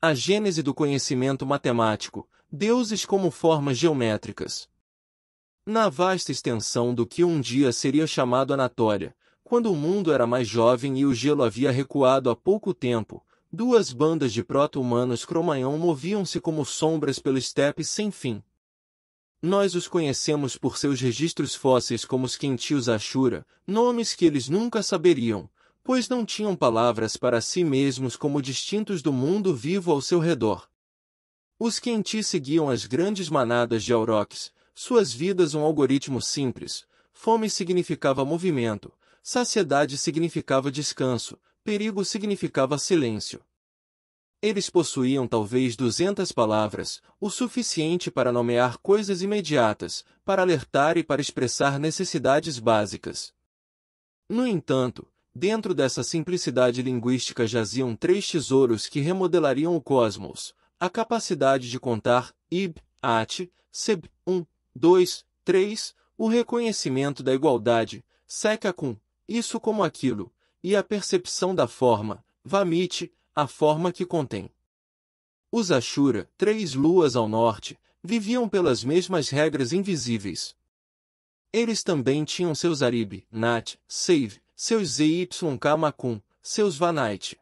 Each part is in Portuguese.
A gênese do conhecimento matemático, deuses como formas geométricas. Na vasta extensão do que um dia seria chamado Anatólia, quando o mundo era mais jovem e o gelo havia recuado há pouco tempo, duas bandas de proto-humanos Cro-Magnon moviam-se como sombras pelo estepe sem fim. Nós os conhecemos por seus registros fósseis como os Quentios Ashura, nomes que eles nunca saberiam, pois não tinham palavras para si mesmos como distintos do mundo vivo ao seu redor. Os Quenti seguiam as grandes manadas de aurochs, suas vidas um algoritmo simples. Fome significava movimento, saciedade significava descanso, perigo significava silêncio. Eles possuíam talvez 200 palavras, o suficiente para nomear coisas imediatas, para alertar e para expressar necessidades básicas. No entanto, dentro dessa simplicidade linguística jaziam 3 tesouros que remodelariam o cosmos: a capacidade de contar, ib, at, seb, 1, 2, 3, o reconhecimento da igualdade, sekakun, isso como aquilo, e a percepção da forma, vamit, a forma que contém. Os Ashura, 3 luas ao norte, viviam pelas mesmas regras invisíveis. Eles também tinham seus Arib, Nat, Save, seus Zyk-Makun, seus Vanite.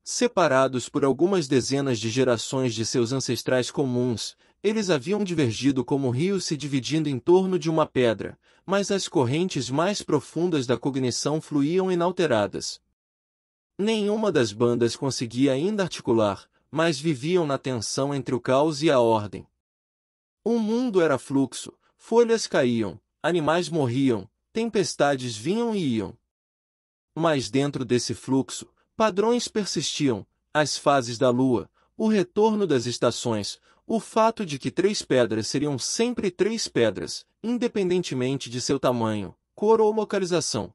Separados por algumas dezenas de gerações de seus ancestrais comuns, eles haviam divergido como rios se dividindo em torno de uma pedra, mas as correntes mais profundas da cognição fluíam inalteradas. Nenhuma das bandas conseguia ainda articular, mas viviam na tensão entre o caos e a ordem. O mundo era fluxo, folhas caíam, animais morriam, tempestades vinham e iam. Mas dentro desse fluxo, padrões persistiam: as fases da lua, o retorno das estações, o fato de que 3 pedras seriam sempre 3 pedras, independentemente de seu tamanho, cor ou localização.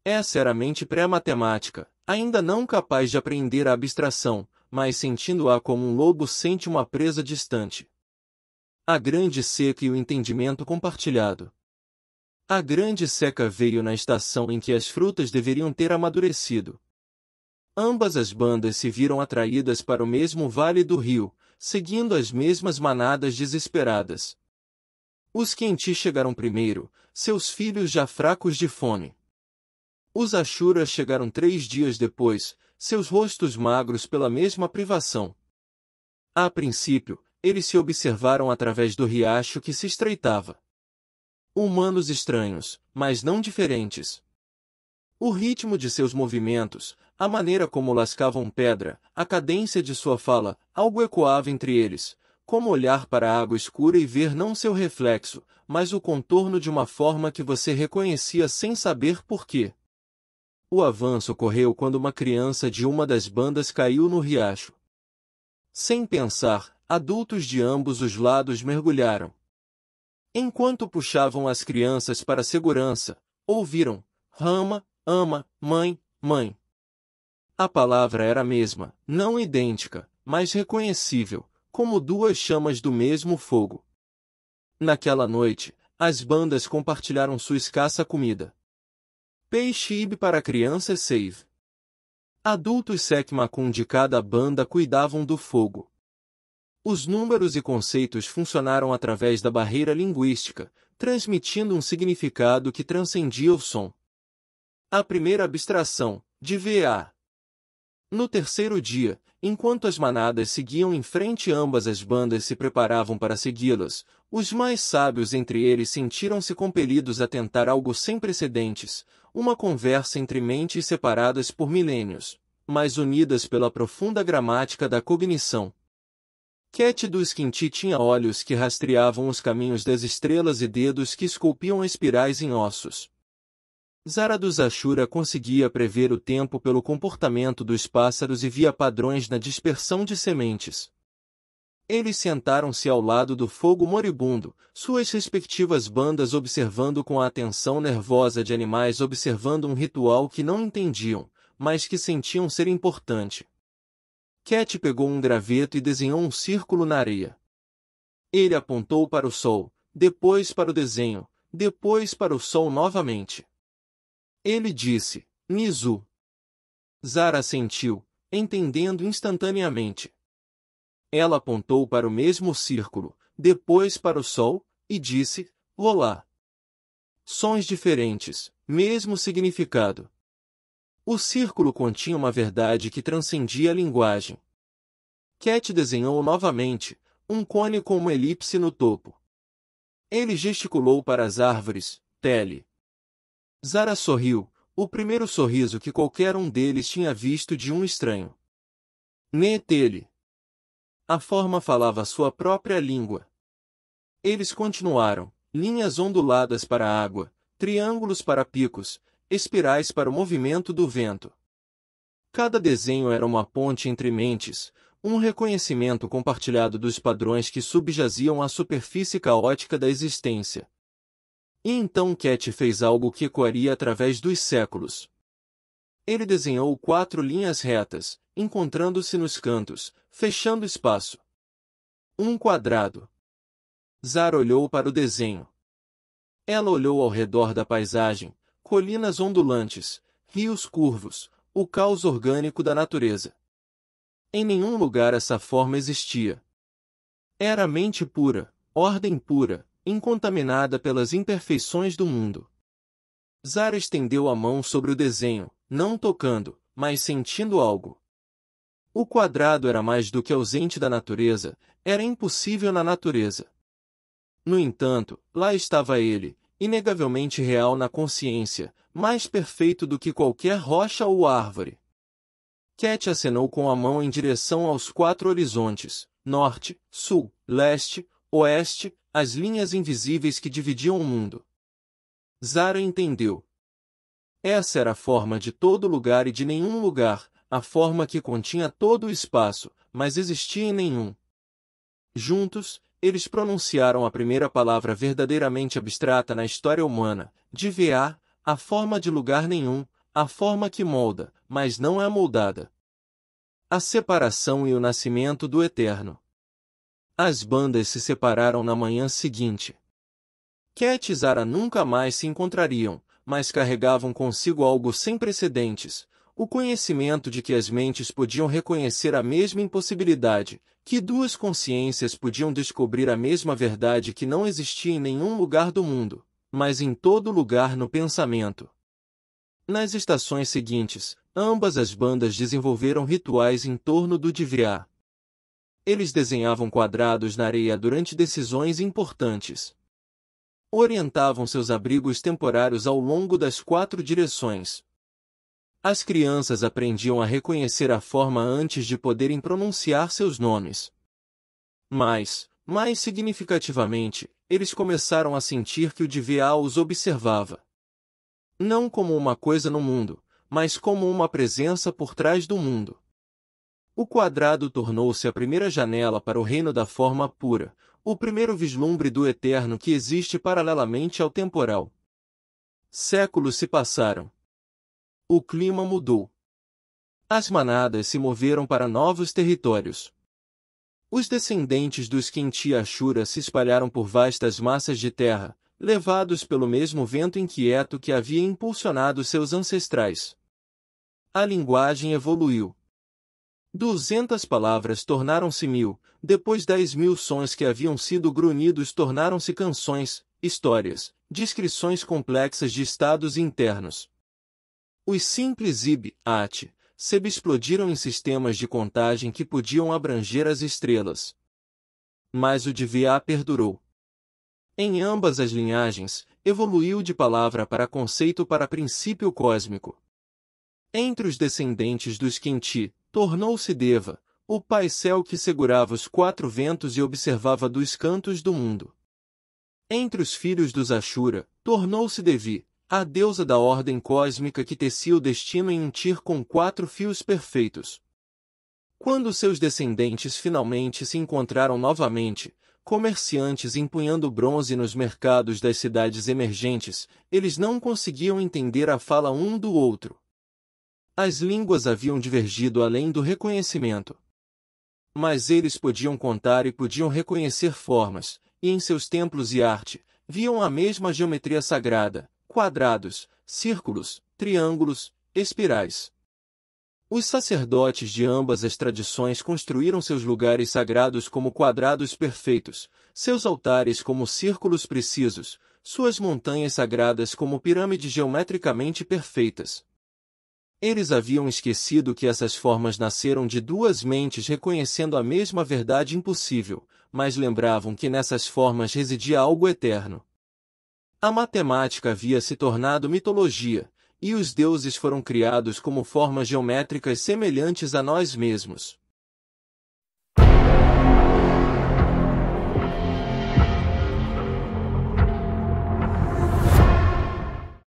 Essa era a mente pré-matemática, ainda não capaz de apreender a abstração, mas sentindo-a como um lobo sente uma presa distante. A grande seca e o entendimento compartilhado. A grande seca veio na estação em que as frutas deveriam ter amadurecido. Ambas as bandas se viram atraídas para o mesmo vale do rio, seguindo as mesmas manadas desesperadas. Os Quenti chegaram primeiro, seus filhos já fracos de fome. Os Ashura chegaram 3 dias depois, seus rostos magros pela mesma privação. A princípio, eles se observaram através do riacho que se estreitava. Humanos estranhos, mas não diferentes. O ritmo de seus movimentos, a maneira como lascavam pedra, a cadência de sua fala, algo ecoava entre eles, como olhar para a água escura e ver não seu reflexo, mas o contorno de uma forma que você reconhecia sem saber por quê. O avanço ocorreu quando uma criança de uma das bandas caiu no riacho. Sem pensar, adultos de ambos os lados mergulharam. Enquanto puxavam as crianças para a segurança, ouviram: Rama, ama, mãe, mãe. A palavra era a mesma, não idêntica, mas reconhecível, como 2 chamas do mesmo fogo. Naquela noite, as bandas compartilharam sua escassa comida. Peixe ib para crianças save. Adultos Sekmakun de cada banda cuidavam do fogo. Os números e conceitos funcionaram através da barreira linguística, transmitindo um significado que transcendia o som. A primeira abstração, de VA. No terceiro dia, enquanto as manadas seguiam em frente e ambas as bandas se preparavam para segui-las, os mais sábios entre eles sentiram-se compelidos a tentar algo sem precedentes, uma conversa entre mentes separadas por milênios, mas unidas pela profunda gramática da cognição. Ket dos Quinti tinha olhos que rastreavam os caminhos das estrelas e dedos que esculpiam espirais em ossos. Zara dos Ashura conseguia prever o tempo pelo comportamento dos pássaros e via padrões na dispersão de sementes. Eles sentaram-se ao lado do fogo moribundo, suas respectivas bandas observando com a atenção nervosa de animais observando um ritual que não entendiam, mas que sentiam ser importante. Cat pegou um graveto e desenhou um círculo na areia. Ele apontou para o sol, depois para o desenho, depois para o sol novamente. Ele disse, Nizu. Zara assentiu, entendendo instantaneamente. Ela apontou para o mesmo círculo, depois para o sol, e disse, Olá. Sons diferentes, mesmo significado. O círculo continha uma verdade que transcendia a linguagem. Cat desenhou novamente, um cone com uma elipse no topo. Ele gesticulou para as árvores, Tele. Zara sorriu, o primeiro sorriso que qualquer um deles tinha visto de um estranho. Netele. A forma falava sua própria língua. Eles continuaram, linhas onduladas para a água, triângulos para picos, espirais para o movimento do vento. Cada desenho era uma ponte entre mentes, um reconhecimento compartilhado dos padrões que subjaziam à superfície caótica da existência. E então Cat fez algo que ecoaria através dos séculos. Ele desenhou 4 linhas retas, encontrando-se nos cantos, fechando espaço. Um quadrado. Zara olhou para o desenho. Ela olhou ao redor da paisagem, colinas ondulantes, rios curvos, o caos orgânico da natureza. Em nenhum lugar essa forma existia. Era mente pura, ordem pura, incontaminada pelas imperfeições do mundo. Zara estendeu a mão sobre o desenho, não tocando, mas sentindo algo. O quadrado era mais do que ausente da natureza, era impossível na natureza. No entanto, lá estava ele, inegavelmente real na consciência, mais perfeito do que qualquer rocha ou árvore. Cat acenou com a mão em direção aos 4 horizontes, norte, sul, leste, oeste, as linhas invisíveis que dividiam o mundo. Zara entendeu. Essa era a forma de todo lugar e de nenhum lugar, a forma que continha todo o espaço, mas existia em nenhum. Juntos, eles pronunciaram a primeira palavra verdadeiramente abstrata na história humana, Diveá, a forma de lugar nenhum, a forma que molda, mas não é moldada. A separação e o nascimento do Eterno. As bandas se separaram na manhã seguinte. Cat e Zara nunca mais se encontrariam, mas carregavam consigo algo sem precedentes, o conhecimento de que as mentes podiam reconhecer a mesma impossibilidade, que 2 consciências podiam descobrir a mesma verdade que não existia em nenhum lugar do mundo, mas em todo lugar no pensamento. Nas estações seguintes, ambas as bandas desenvolveram rituais em torno do Diveá. Eles desenhavam quadrados na areia durante decisões importantes. Orientavam seus abrigos temporários ao longo das 4 direções. As crianças aprendiam a reconhecer a forma antes de poderem pronunciar seus nomes. Mas, mais significativamente, eles começaram a sentir que o Diveá os observava. Não como uma coisa no mundo, mas como uma presença por trás do mundo. O quadrado tornou-se a primeira janela para o reino da forma pura, o primeiro vislumbre do eterno que existe paralelamente ao temporal. Séculos se passaram. O clima mudou. As manadas se moveram para novos territórios. Os descendentes dos Kinti e Ashura se espalharam por vastas massas de terra, levados pelo mesmo vento inquieto que havia impulsionado seus ancestrais. A linguagem evoluiu. 200 palavras tornaram-se 1000, depois 10.000 sons que haviam sido grunhidos tornaram-se canções, histórias, descrições complexas de estados internos. Os simples Ib-At, Seb explodiram em sistemas de contagem que podiam abranger as estrelas. Mas o Diveá perdurou. Em ambas as linhagens, evoluiu de palavra para conceito para princípio cósmico. Entre os descendentes dos Kinti, tornou-se Deva, o pai-céu que segurava os 4 ventos e observava dos cantos do mundo. Entre os filhos dos Ashura, tornou-se Devi, a deusa da ordem cósmica que tecia o destino em um tir com 4 fios perfeitos. Quando seus descendentes finalmente se encontraram novamente, comerciantes empunhando bronze nos mercados das cidades emergentes, eles não conseguiam entender a fala um do outro. As línguas haviam divergido além do reconhecimento. Mas eles podiam contar e podiam reconhecer formas, e em seus templos e arte, viam a mesma geometria sagrada: quadrados, círculos, triângulos, espirais. Os sacerdotes de ambas as tradições construíram seus lugares sagrados como quadrados perfeitos, seus altares como círculos precisos, suas montanhas sagradas como pirâmides geometricamente perfeitas. Eles haviam esquecido que essas formas nasceram de duas mentes reconhecendo a mesma verdade impossível, mas lembravam que nessas formas residia algo eterno. A matemática havia se tornado mitologia, e os deuses foram criados como formas geométricas semelhantes a nós mesmos.